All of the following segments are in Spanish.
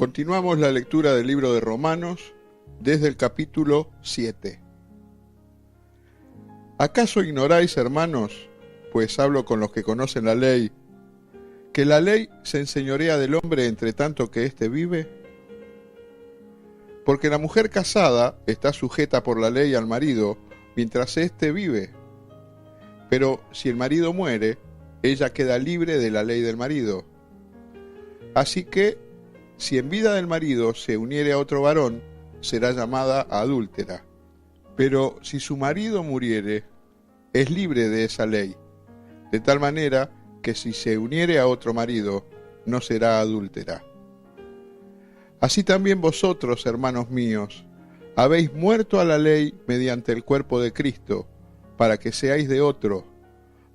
Continuamos la lectura del libro de Romanos desde el capítulo 7. ¿Acaso ignoráis, hermanos, pues hablo con los que conocen la ley, que la ley se enseñorea del hombre entre tanto que éste vive? Porque la mujer casada está sujeta por la ley al marido mientras éste vive. Pero si el marido muere, ella queda libre de la ley del marido. Así que, si en vida del marido se uniere a otro varón, será llamada adúltera. Pero si su marido muriere, es libre de esa ley, de tal manera que si se uniere a otro marido, no será adúltera. Así también vosotros, hermanos míos, habéis muerto a la ley mediante el cuerpo de Cristo, para que seáis de otro,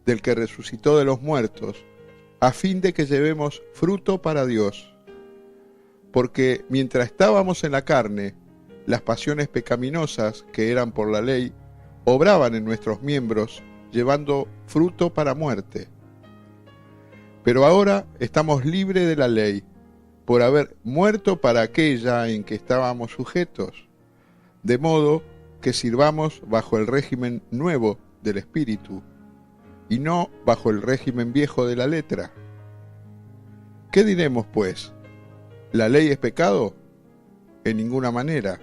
del que resucitó de los muertos, a fin de que llevemos fruto para Dios. Porque mientras estábamos en la carne, las pasiones pecaminosas que eran por la ley, obraban en nuestros miembros, llevando fruto para muerte. Pero ahora estamos libres de la ley, por haber muerto para aquella en que estábamos sujetos, de modo que sirvamos bajo el régimen nuevo del Espíritu, y no bajo el régimen viejo de la letra. ¿Qué diremos, pues? ¿La ley es pecado? En ninguna manera.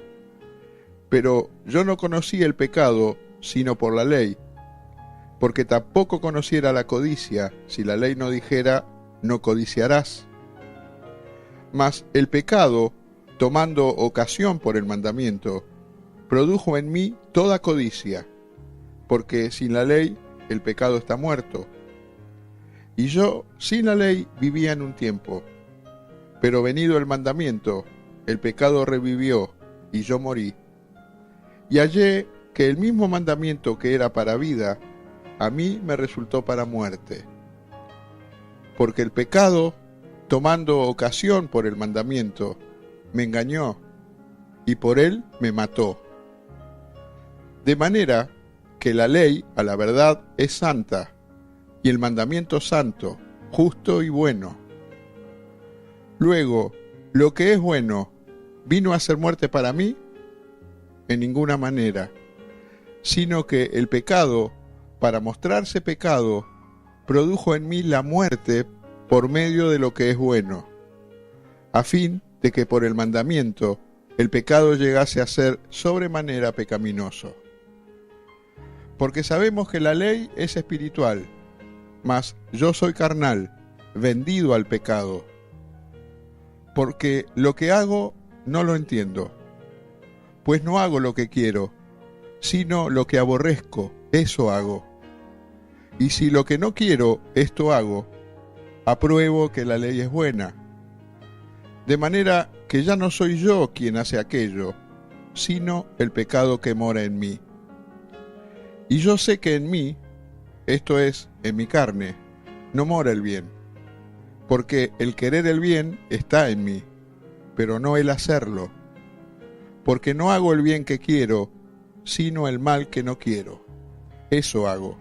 Pero yo no conocí el pecado sino por la ley, porque tampoco conociera la codicia si la ley no dijera, no codiciarás. Mas el pecado, tomando ocasión por el mandamiento, produjo en mí toda codicia, porque sin la ley el pecado está muerto. Y yo sin la ley vivía en un tiempo, pero venido el mandamiento, el pecado revivió y yo morí. Y hallé que el mismo mandamiento que era para vida, a mí me resultó para muerte. Porque el pecado, tomando ocasión por el mandamiento, me engañó y por él me mató. De manera que la ley, a la verdad, es santa, y el mandamiento santo, justo y bueno. Luego, ¿lo que es bueno vino a ser muerte para mí? En ninguna manera, sino que el pecado, para mostrarse pecado, produjo en mí la muerte por medio de lo que es bueno, a fin de que por el mandamiento el pecado llegase a ser sobremanera pecaminoso. Porque sabemos que la ley es espiritual, mas yo soy carnal, vendido al pecado. Porque lo que hago no lo entiendo, pues no hago lo que quiero, sino lo que aborrezco, eso hago. Y si lo que no quiero, esto hago, apruebo que la ley es buena. De manera que ya no soy yo quien hace aquello, sino el pecado que mora en mí. Y yo sé que en mí, esto es, en mi carne, no mora el bien. Porque el querer el bien está en mí, pero no el hacerlo. Porque no hago el bien que quiero, sino el mal que no quiero. Eso hago.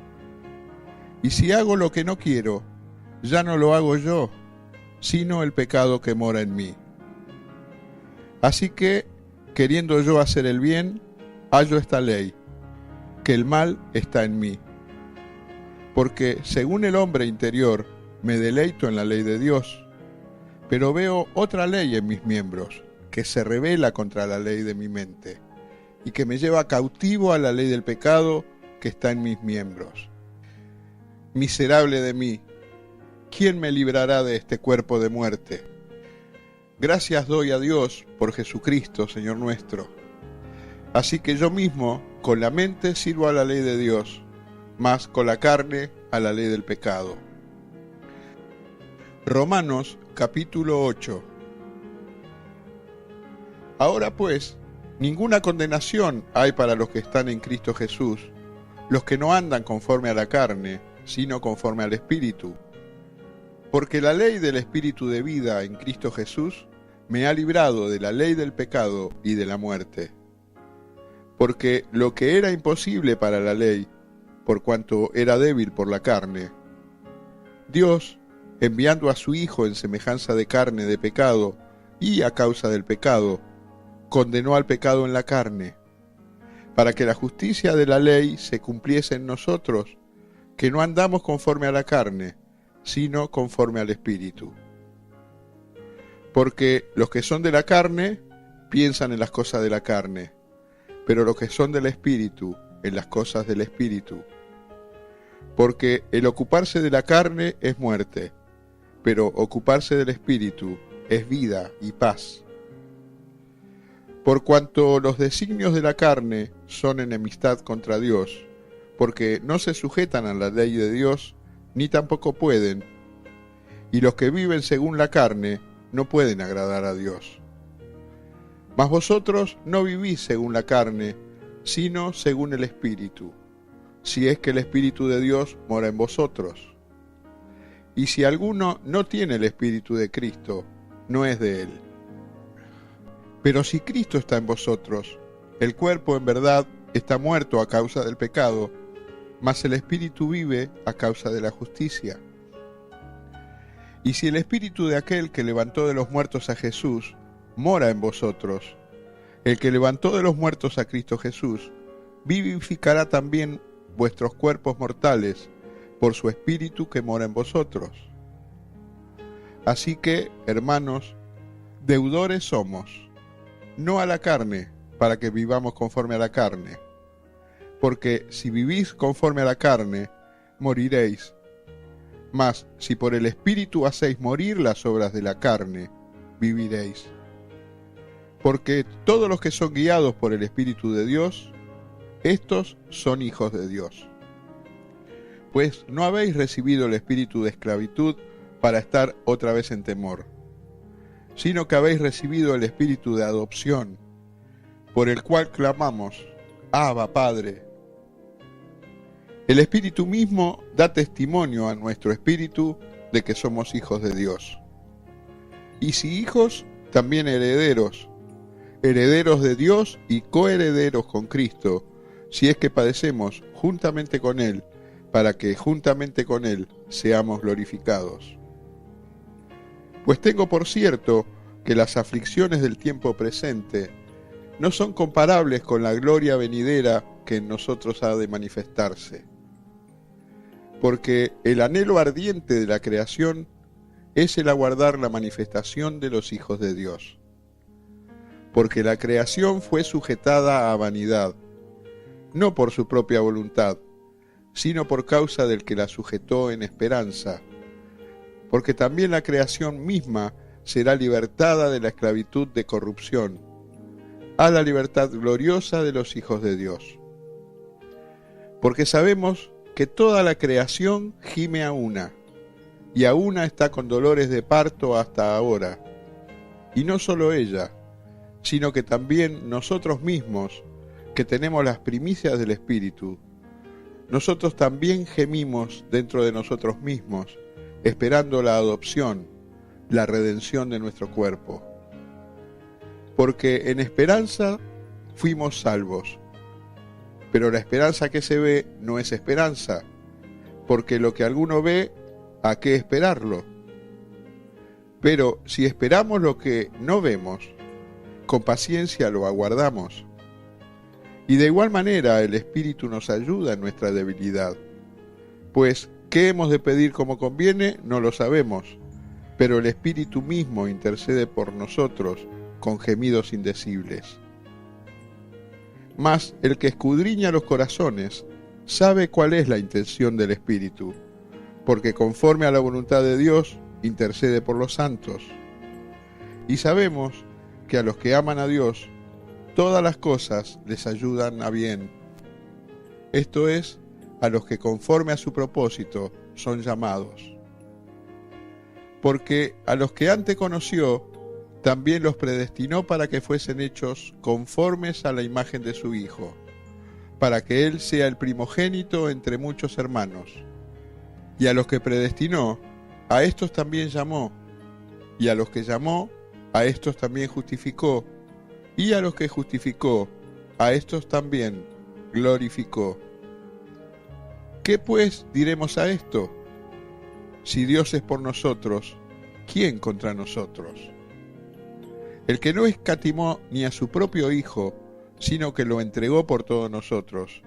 Y si hago lo que no quiero, ya no lo hago yo, sino el pecado que mora en mí. Así que, queriendo yo hacer el bien, hallo esta ley, que el mal está en mí. Porque según el hombre interior, me deleito en la ley de Dios, pero veo otra ley en mis miembros, que se rebela contra la ley de mi mente, y que me lleva cautivo a la ley del pecado que está en mis miembros. Miserable de mí, ¿quién me librará de este cuerpo de muerte? Gracias doy a Dios por Jesucristo, Señor nuestro. Así que yo mismo, con la mente sirvo a la ley de Dios, mas con la carne a la ley del pecado. Romanos capítulo 8. Ahora pues, ninguna condenación hay para los que están en Cristo Jesús, los que no andan conforme a la carne, sino conforme al Espíritu. Porque la ley del Espíritu de vida en Cristo Jesús me ha librado de la ley del pecado y de la muerte. Porque lo que era imposible para la ley, por cuanto era débil por la carne, Dios, enviando a su Hijo en semejanza de carne de pecado, y a causa del pecado, condenó al pecado en la carne, para que la justicia de la ley se cumpliese en nosotros, que no andamos conforme a la carne, sino conforme al Espíritu. Porque los que son de la carne piensan en las cosas de la carne, pero los que son del Espíritu, en las cosas del Espíritu. Porque el ocuparse de la carne es muerte, pero ocuparse del Espíritu es vida y paz. Por cuanto los designios de la carne son enemistad contra Dios, porque no se sujetan a la ley de Dios, ni tampoco pueden, y los que viven según la carne no pueden agradar a Dios. Mas vosotros no vivís según la carne, sino según el Espíritu, si es que el Espíritu de Dios mora en vosotros. Y si alguno no tiene el Espíritu de Cristo, no es de él. Pero si Cristo está en vosotros, el cuerpo en verdad está muerto a causa del pecado, mas el Espíritu vive a causa de la justicia. Y si el Espíritu de aquel que levantó de los muertos a Jesús mora en vosotros, el que levantó de los muertos a Cristo Jesús, vivificará también vuestros cuerpos mortales por su Espíritu que mora en vosotros. Así que, hermanos, deudores somos, no a la carne, para que vivamos conforme a la carne. Porque si vivís conforme a la carne, moriréis. Mas si por el Espíritu hacéis morir las obras de la carne, viviréis. Porque todos los que son guiados por el Espíritu de Dios, estos son hijos de Dios. Pues no habéis recibido el espíritu de esclavitud para estar otra vez en temor, sino que habéis recibido el espíritu de adopción, por el cual clamamos, Abba, Padre. El Espíritu mismo da testimonio a nuestro espíritu de que somos hijos de Dios. Y si hijos, también herederos, herederos de Dios y coherederos con Cristo, si es que padecemos juntamente con Él, para que juntamente con Él seamos glorificados. Pues tengo por cierto que las aflicciones del tiempo presente no son comparables con la gloria venidera que en nosotros ha de manifestarse. Porque el anhelo ardiente de la creación es el aguardar la manifestación de los hijos de Dios. Porque la creación fue sujetada a vanidad, no por su propia voluntad, sino por causa del que la sujetó en esperanza, porque también la creación misma será libertada de la esclavitud de corrupción, a la libertad gloriosa de los hijos de Dios. Porque sabemos que toda la creación gime a una, y a una está con dolores de parto hasta ahora, y no solo ella, sino que también nosotros mismos, que tenemos las primicias del Espíritu, nosotros también gemimos dentro de nosotros mismos, esperando la adopción, la redención de nuestro cuerpo. Porque en esperanza fuimos salvos, pero la esperanza que se ve no es esperanza, porque lo que alguno ve, ¿a qué esperarlo? Pero si esperamos lo que no vemos, con paciencia lo aguardamos. Y de igual manera el Espíritu nos ayuda en nuestra debilidad. Pues, ¿qué hemos de pedir como conviene? No lo sabemos, pero el Espíritu mismo intercede por nosotros con gemidos indecibles. Mas el que escudriña los corazones sabe cuál es la intención del Espíritu, porque conforme a la voluntad de Dios intercede por los santos. Y sabemos que a los que aman a Dios, todas las cosas les ayudan a bien. Esto es, a los que conforme a su propósito son llamados. Porque a los que antes conoció, también los predestinó para que fuesen hechos conformes a la imagen de su Hijo, para que Él sea el primogénito entre muchos hermanos. Y a los que predestinó, a estos también llamó, y a los que llamó, a estos también justificó, y a los que justificó, a estos también glorificó. ¿Qué pues diremos a esto? Si Dios es por nosotros, ¿quién contra nosotros? el que no escatimó ni a su propio Hijo, sino que lo entregó por todos nosotros,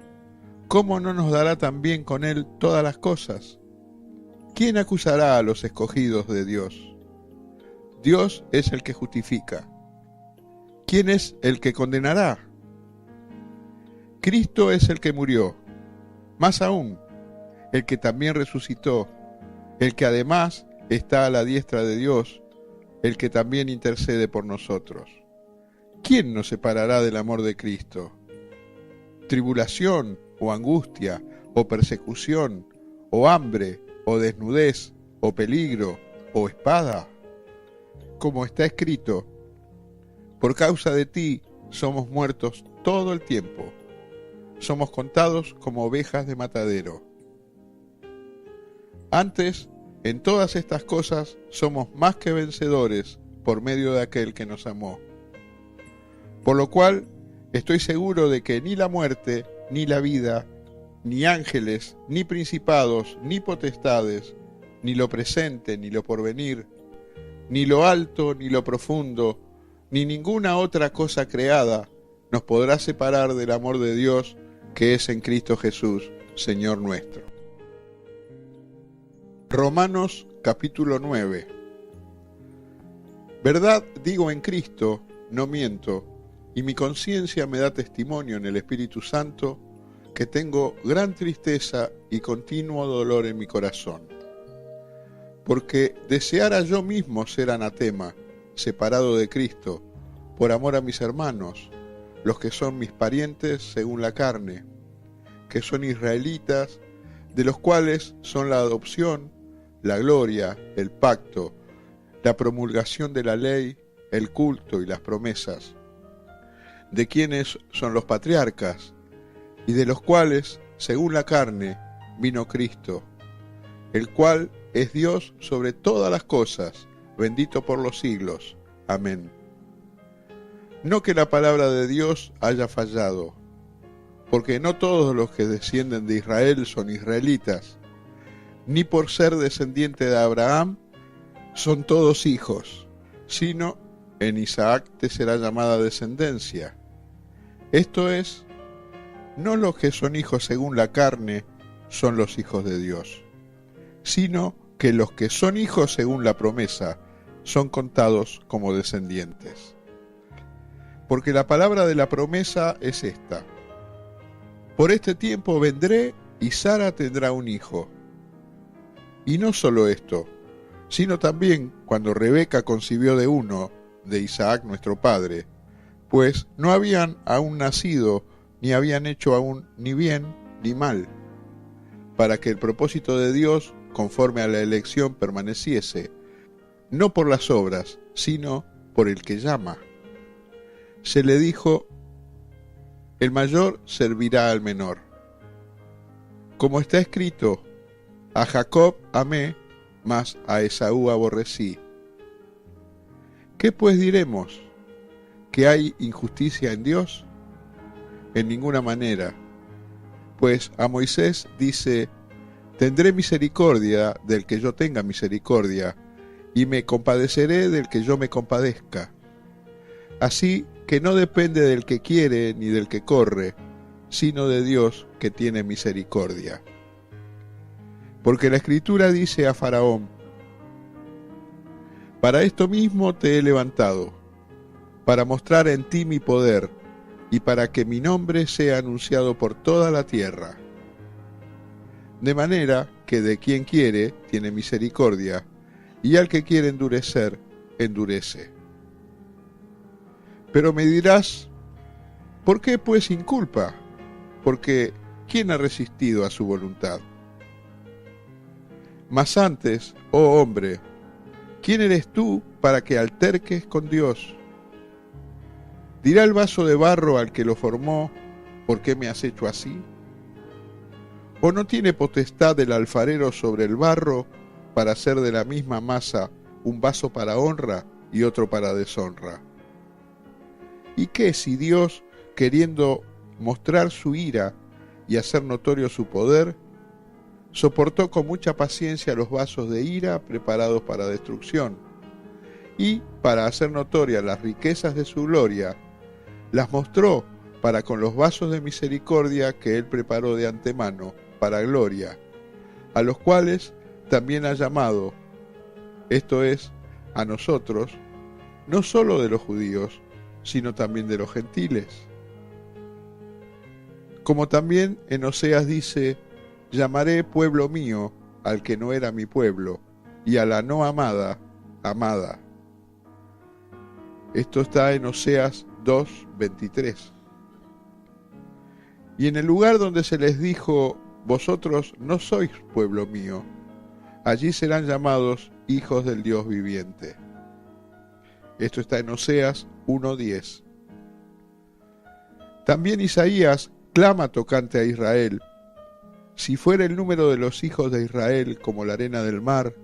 ¿cómo no nos dará también con él todas las cosas? ¿Quién acusará a los escogidos de Dios? Dios es el que justifica. ¿Quién es el que condenará? Cristo es el que murió, más aún, el que también resucitó, el que además está a la diestra de Dios, el que también intercede por nosotros. ¿Quién nos separará del amor de Cristo? ¿Tribulación, o angustia, o persecución, o hambre, o desnudez, o peligro, o espada? Como está escrito, por causa de ti somos muertos todo el tiempo, somos contados como ovejas de matadero. Antes, en todas estas cosas somos más que vencedores por medio de aquel que nos amó. Por lo cual, estoy seguro de que ni la muerte, ni la vida, ni ángeles, ni principados, ni potestades, ni lo presente, ni lo porvenir, ni lo alto, ni lo profundo, ni ninguna otra cosa creada nos podrá separar del amor de Dios que es en Cristo Jesús, Señor nuestro. Romanos capítulo 9. Verdad digo en Cristo, no miento, y mi conciencia me da testimonio en el Espíritu Santo que tengo gran tristeza y continuo dolor en mi corazón. Porque deseara yo mismo ser anatema, separado de Cristo, por amor a mis hermanos, los que son mis parientes según la carne, que son israelitas, de los cuales son la adopción, la gloria, el pacto, la promulgación de la ley, el culto y las promesas, de quienes son los patriarcas, y de los cuales, según la carne, vino Cristo, el cual es Dios sobre todas las cosas, bendito por los siglos. Amén. No que la palabra de Dios haya fallado, porque no todos los que descienden de Israel son israelitas, ni por ser descendiente de Abraham son todos hijos, sino en Isaac te será llamada descendencia. Esto es, no los que son hijos según la carne son los hijos de Dios, sino que los que son hijos según la promesa son contados como descendientes. Porque la palabra de la promesa es esta: por este tiempo vendré y Sara tendrá un hijo. Y no solo esto, sino también cuando Rebeca concibió de uno, de Isaac nuestro padre, pues no habían aún nacido, ni habían hecho aún ni bien ni mal, para que el propósito de Dios, conforme a la elección, permaneciese, no por las obras, sino por el que llama. Se le dijo: el mayor servirá al menor. Como está escrito: a Jacob amé, mas a Esaú aborrecí. ¿Qué pues diremos? ¿Que hay injusticia en Dios? En ninguna manera. Pues a Moisés dice: tendré misericordia del que yo tenga misericordia, y me compadeceré del que yo me compadezca. Así que no depende del que quiere ni del que corre, sino de Dios que tiene misericordia. Porque la Escritura dice a Faraón: para esto mismo te he levantado, para mostrar en ti mi poder, y para que mi nombre sea anunciado por toda la tierra. De manera que de quien quiere tiene misericordia, y al que quiere endurecer, endurece. Pero me dirás: ¿por qué pues inculpa? Porque ¿quién ha resistido a su voluntad? Mas antes, oh hombre, ¿quién eres tú para que alterques con Dios? ¿Dirá el vaso de barro al que lo formó: ¿por qué me has hecho así? ¿O no tiene potestad el alfarero sobre el barro para hacer de la misma masa un vaso para honra y otro para deshonra? ¿Y qué si Dios, queriendo mostrar su ira y hacer notorio su poder, soportó con mucha paciencia los vasos de ira preparados para destrucción, y, para hacer notorias las riquezas de su gloria, las mostró para con los vasos de misericordia que él preparó de antemano para gloria, a los cuales también ha llamado, esto es, a nosotros, no solo de los judíos, sino también de los gentiles. Como también en Oseas dice, llamaré pueblo mío al que no era mi pueblo, y a la no amada, amada. Esto está en Oseas 2:23. Y en el lugar donde se les dijo, vosotros no sois pueblo mío, allí serán llamados hijos del Dios viviente. Esto está en Oseas 1:10. También Isaías clama tocante a Israel, si fuera el número de los hijos de Israel como la arena del mar,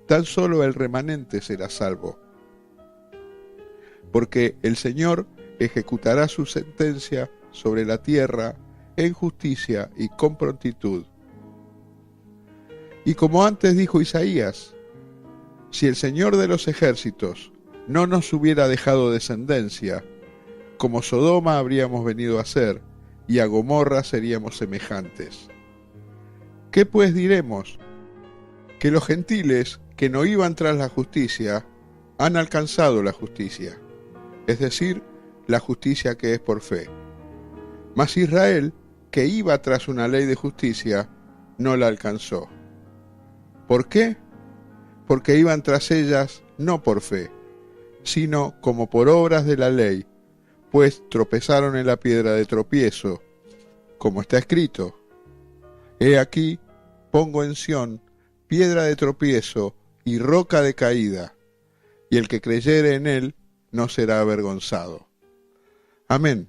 tan solo el remanente será salvo. Porque el Señor ejecutará su sentencia sobre la tierra en justicia y con prontitud. Y como antes dijo Isaías, si el Señor de los ejércitos no nos hubiera dejado descendencia, como Sodoma habríamos venido a ser, y a Gomorra seríamos semejantes. ¿Qué pues diremos? Que los gentiles que no iban tras la justicia han alcanzado la justicia, es decir, la justicia que es por fe. Mas Israel, que iba tras una ley de justicia, no la alcanzó. ¿Por qué? Porque iban tras ellas no por fe, sino como por obras de la ley, pues tropezaron en la piedra de tropiezo, como está escrito, he aquí, pongo en Sión piedra de tropiezo y roca de caída, y el que creyere en él no será avergonzado. Amén.